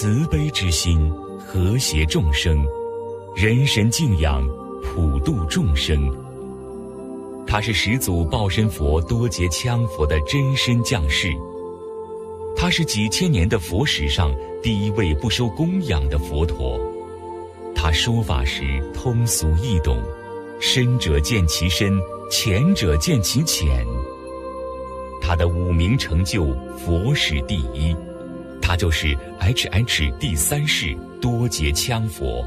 慈悲之心，和谐众生，人神敬仰，普度众生。他是始祖报身佛多杰羌佛的真身降世，他是几千年的佛史上第一位不收供养的佛陀。他说法时通俗易懂，深者见其深，浅者见其浅。他的五明成就佛史第一，他就是 HH 第三世多杰羌佛。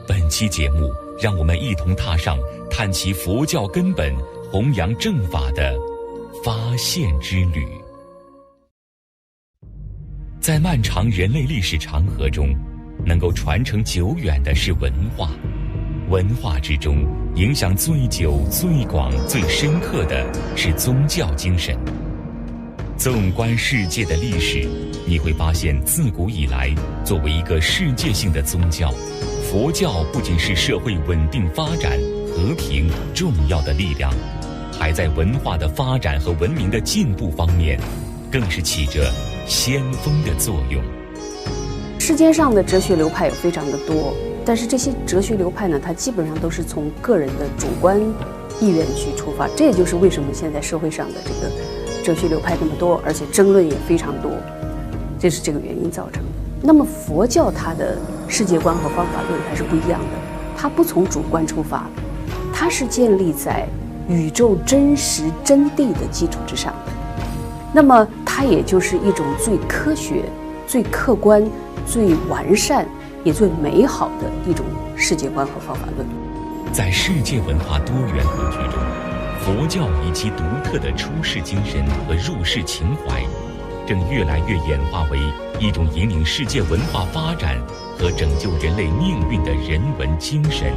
本期节目，让我们一同踏上探其佛教根本、弘扬正法的发现之旅。在漫长人类历史长河中，能够传承久远的是文化。文化之中，影响最久、最广、最深刻的是宗教精神。纵观世界的历史，你会发现，自古以来，作为一个世界性的宗教，佛教不仅是社会稳定发展、和平重要的力量，还在文化的发展和文明的进步方面，更是起着先锋的作用。世界上的哲学流派有非常的多，但是这些哲学流派呢，它基本上都是从个人的主观意愿去出发。这也就是为什么现在社会上的这个哲学流派那么多，而且争论也非常多，这是这个原因造成的。那么佛教它的世界观和方法论还是不一样的，它不从主观出发，它是建立在宇宙真实真谛的基础之上的。那么它也就是一种最科学、最客观、最完善也最美好的一种世界观和方法论。在世界文化多元格局中，佛教以其独特的出世精神和入世情怀，正越来越演化为一种引领世界文化发展和拯救人类命运的人文精神。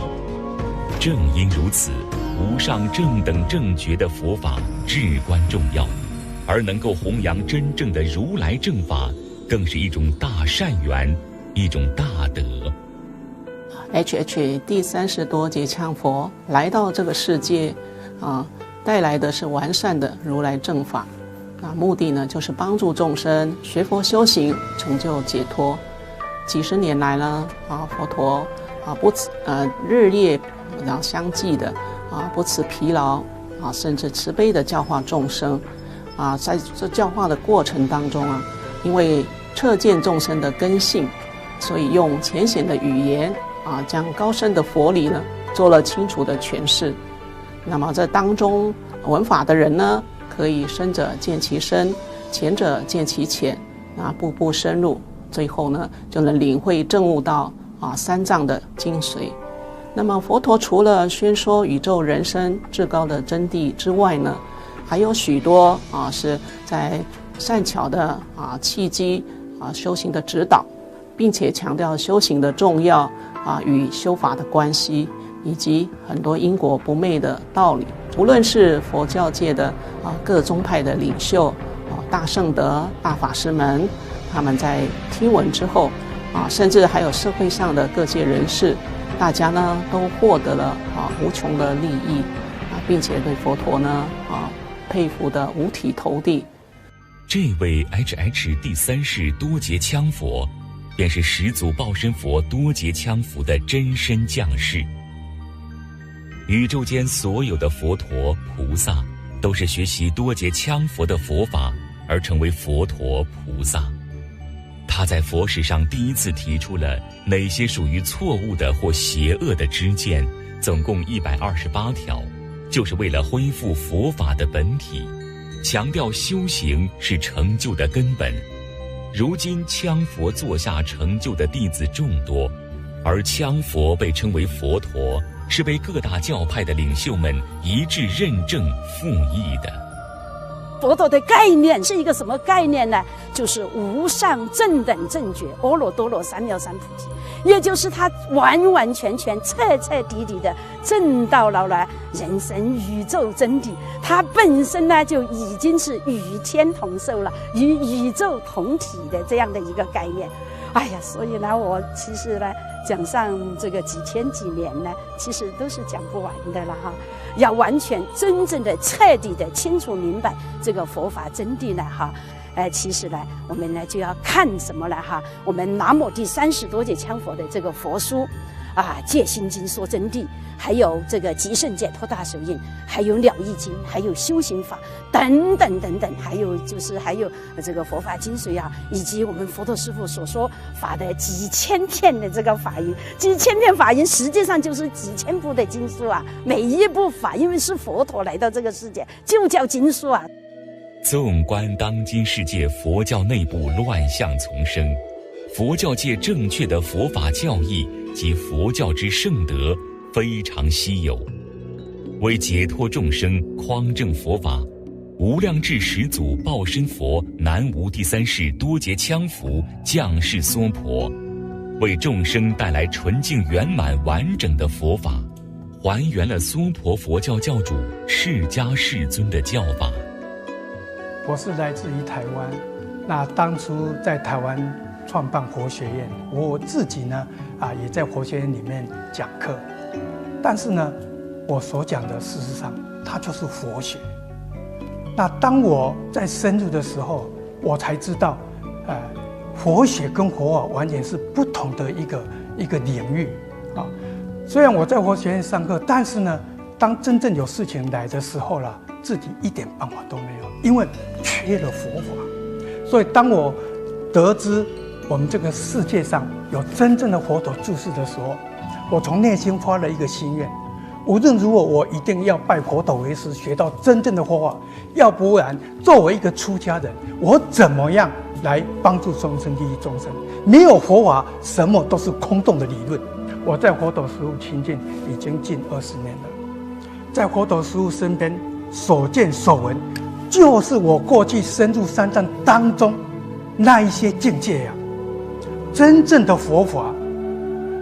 正因如此，无上正等正觉的佛法至关重要，而能够弘扬真正的如来正法，更是一种大善缘，一种大德。HH 第三世多杰羌佛来到这个世界带来的是完善的如来正法，目的呢就是帮助众生学佛修行，成就解脱。几十年来呢，佛陀日夜相继的不辞疲劳甚至慈悲的教化众生在这教化的过程当中因为彻见众生的根性，所以用浅显的语言将高深的佛理呢做了清楚的诠释。那么这当中闻法的人呢，可以深者见其深，浅者见其浅，步步深入，最后呢就能领会证悟到三藏的精髓。那么佛陀除了宣说宇宙人生至高的真谛之外呢，还有许多是在善巧的契机修行的指导，并且强调修行的重要与修法的关系，以及很多因果不昧的道理。无论是佛教界的各宗派的领袖大圣德、大法师们，他们在听闻之后甚至还有社会上的各界人士，大家呢都获得了无穷的利益并且对佛陀呢佩服得五体投地。这位 HH 第三世多杰羌佛，便是始祖报身佛多杰羌佛的真身降世。宇宙间所有的佛陀菩萨，都是学习多杰羌佛的佛法而成为佛陀菩萨。他在佛史上第一次提出了哪些属于错误的或邪恶的知见，总共128条，就是为了恢复佛法的本体，强调修行是成就的根本。如今羌佛座下成就的弟子众多，而羌佛被称为佛陀，是被各大教派的领袖们一致认证附议的。佛陀的概念是一个什么概念呢？就是无上正等正觉，阿耨多罗三藐三菩提，也就是他完完全全彻彻底底的证到了人生宇宙真谛。他本身呢就已经是与天同寿了，与宇宙同体的这样的一个概念。所以呢，我其实呢讲上这个几天几年呢，其实都是讲不完的了哈。要完全真正的彻底的清楚明白这个佛法真谛呢其实呢，我们呢就要看什么呢？我们南无第30多节羌佛的这个佛书，戒心经说真谛，还有这个极胜解脱大手印，还有了义经，还有修行法等等等等，还有这个佛法精髓以及我们佛陀师父所说法的几千片的这个法音，几千片法音实际上就是几千部的经书每一部法，因为是佛陀来到这个世界，就叫经书纵观当今世界佛教内部乱象丛生，佛教界正确的佛法教义及佛教之圣德非常稀有。为解脱众生匡正佛法，无量智始祖报身佛南无第三世多杰羌佛降世娑婆，为众生带来纯净圆满完整的佛法，还原了娑婆佛教教主释迦世尊的教法。我是来自于台湾，那当初在台湾创办佛学院，我自己呢也在佛学院里面讲课，但是呢，我所讲的事实上它就是佛学。那当我在深入的时候，我才知道，佛学跟佛法完全是不同的一个领域虽然我在佛学院上课，但是呢，当真正有事情来的时候了，自己一点办法都没有，因为缺了佛法。所以当我得知我们这个世界上有真正的佛陀住世的时候，我从内心发了一个心愿，无论如何我一定要拜佛陀为师，学到真正的佛法，要不然作为一个出家人，我怎么样来帮助众生利益众生？没有佛法，什么都是空洞的理论。我在佛陀师父亲近已经近20年了，在佛陀师父身边所见所闻，就是我过去深入三藏当中那一些境界真正的佛法。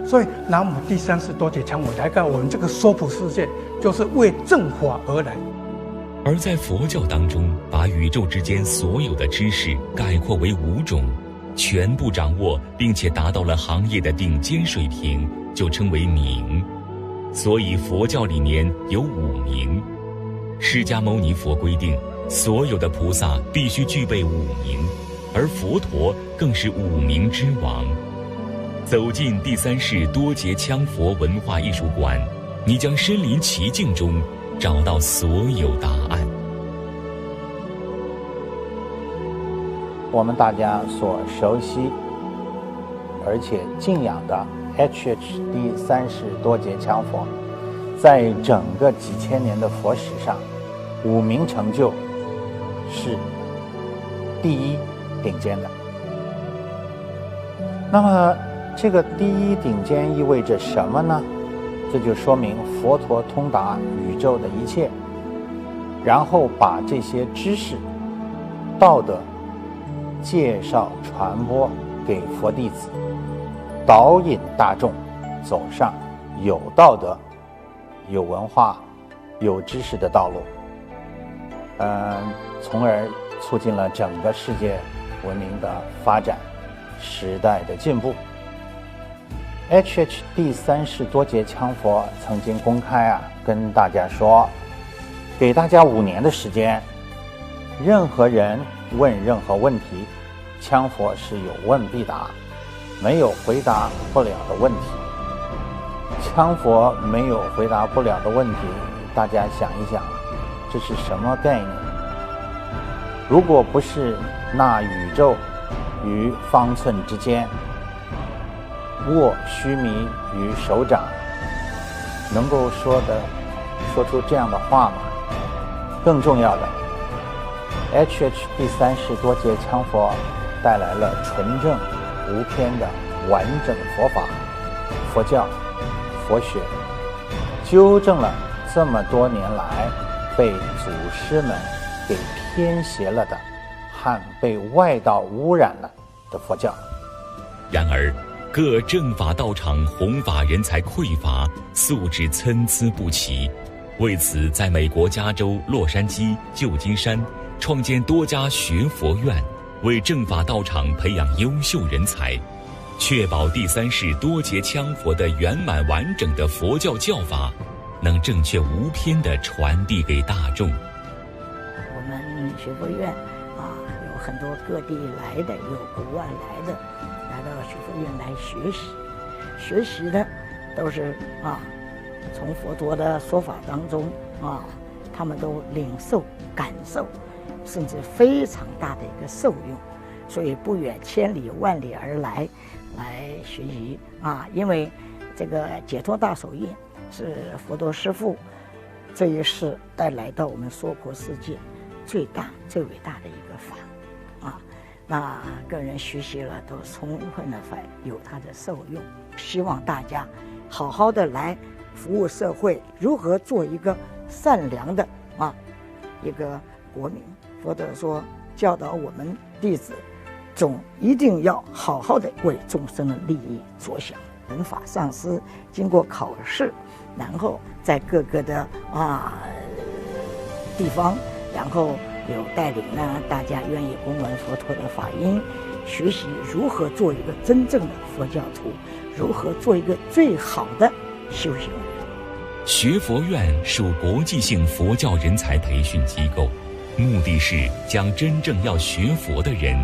所以南无第30多杰羌佛来到我们这个娑婆世界，就是为正法而来。而在佛教当中，把宇宙之间所有的知识概括为5种，全部掌握并且达到了行业的顶尖水平，就称为明。所以佛教里面有5明。释迦牟尼佛规定，所有的菩萨必须具备5明，而佛陀更是5明之王。走进第30多杰羌佛文化艺术馆，你将身临其境中找到所有答案。我们大家所熟悉而且敬仰的 HHD 30多杰羌佛，在整个几千年的佛史上，5明成就是第一顶尖的。那么这个第一顶尖意味着什么呢？这就说明佛陀通达宇宙的一切，然后把这些知识、道德介绍传播给佛弟子，导引大众走上有道德、有文化、有知识的道路，从而促进了整个世界文明的发展，时代的进步。HHD 30多杰羌佛曾经公开跟大家说，给大家5年的时间，任何人问任何问题，羌佛是有问必答，没有回答不了的问题。羌佛没有回答不了的问题，大家想一想，这是什么概念？如果不是那宇宙于方寸之间，握须弥于手掌，能够说出这样的话吗？更重要的， HHD 30多杰羌佛带来了纯正无偏的完整佛法、佛教、佛学，纠正了这么多年来被祖师们给偏邪了的和被外道污染了的佛教。然而各正法道场弘法人才匮乏，素质参差不齐。为此，在美国加州、洛杉矶、旧金山创建多家学佛院，为正法道场培养优秀人才，确保第30多杰羌佛的圆满完整的佛教教法能正确无偏地传递给大众。我们学佛院有很多各地来的，有国外来的，来到学佛院来学习，学习的都是从佛陀的说法当中他们都领受、感受，甚至非常大的一个受用，所以不远千里万里而来学习因为这个解脱大手印是佛陀师父这一世带来到我们娑婆世界最大最伟大的一个法那个人学习了都充分的有他的受用。希望大家好好的来服务社会，如何做一个善良的一个国民。佛陀说，教导我们弟子总一定要好好的为众生的利益着想。文法上师经过考试，然后在各个的地方，然后有带领大家愿意闻佛陀的法音，学习如何做一个真正的佛教徒，如何做一个最好的修行人。学佛院属国际性佛教人才培训机构，目的是将真正要学佛的人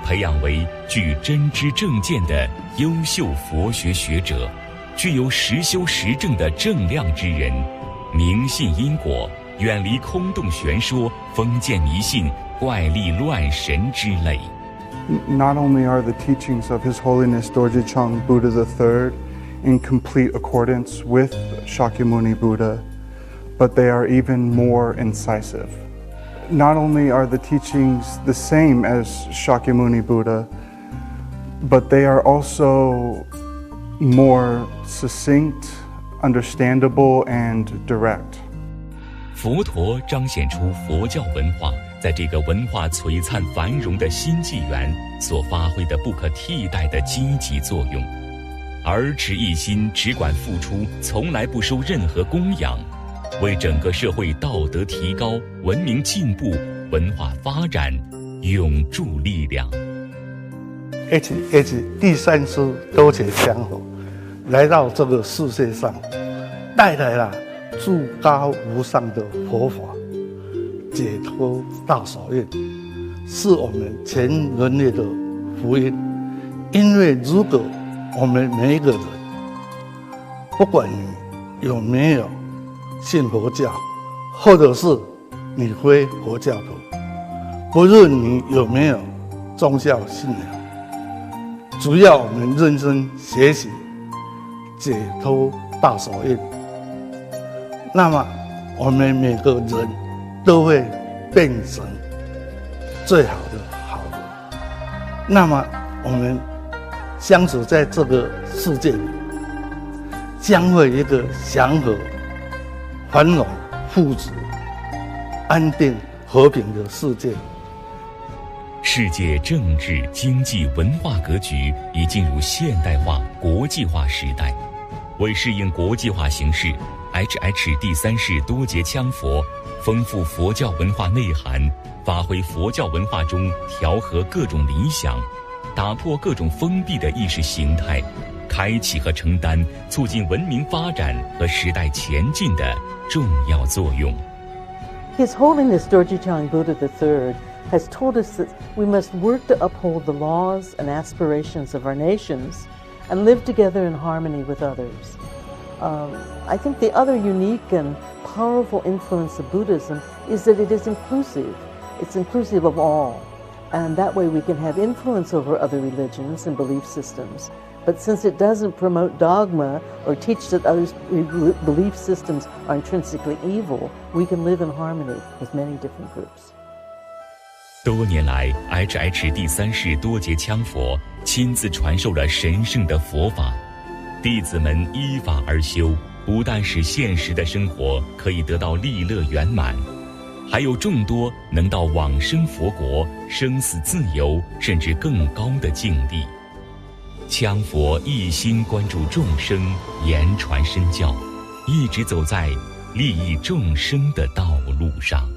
培养为具真知正见的优秀佛学学者，具有实修实证的正量之人，明信因果，远离空洞玄说、封建迷信、怪力乱神之类。Not only are the teachings of His Holiness Dorje Chang Buddha III in complete accordance with Shakyamuni Buddha, but they are even more incisive. Not only are the teachings the same as Shakyamuni Buddha, but they are also more succinct, understandable, and direct. 佛陀彰显出佛教文化在这个文化璀璨繁荣的新纪元所发挥的不可替代的积极作用，而持一心，只管付出，从来不收任何供养，为整个社会道德提高、文明进步、文化发展永驻力量。第三师多杰羌佛来到这个世界上，带来了至高无上的佛法，解脱大手印，是我们全人类的福音。因为如果我们每一个人，不管你有没有信佛教，或者是你非佛教徒，不论你有没有宗教信仰，只要我们认真学习解脱大手印，那么我们每个人都会变成最好的好人。那么我们相处在这个世界里，将会一个祥和、繁荣、富足、安定、和平的世界。世界政治、经济、文化格局已进入现代化、国际化时代。为适应国际化形势，HH 第三世多杰羌佛丰富佛教文化内涵，发挥佛教文化中调和各种理想，打破各种封闭的意识形态，开启和承担促进文明发展和时代前进的重要作用。His Holiness Dorje Chang Buddha III has told us that we must work to uphold the laws and aspirations of our nations and live together in harmony with others. I think the other unique and powerful influence of Buddhism is that it is inclusive. It's inclusive of all. And that way we can have influence over other religions and belief systems. But since it doesn't promote dogma or teach that other belief systems are intrinsically evil, we can live in harmony with many different groups. 多年来 ，HH 第三世多杰羌佛亲自传授了神圣的佛法，弟子们依法而修，不但使现实的生活可以得到利乐圆满，还有众多能到往生佛国、生死自由甚至更高的境地。羌佛一心关注众生，言传身教，一直走在利益众生的道路上。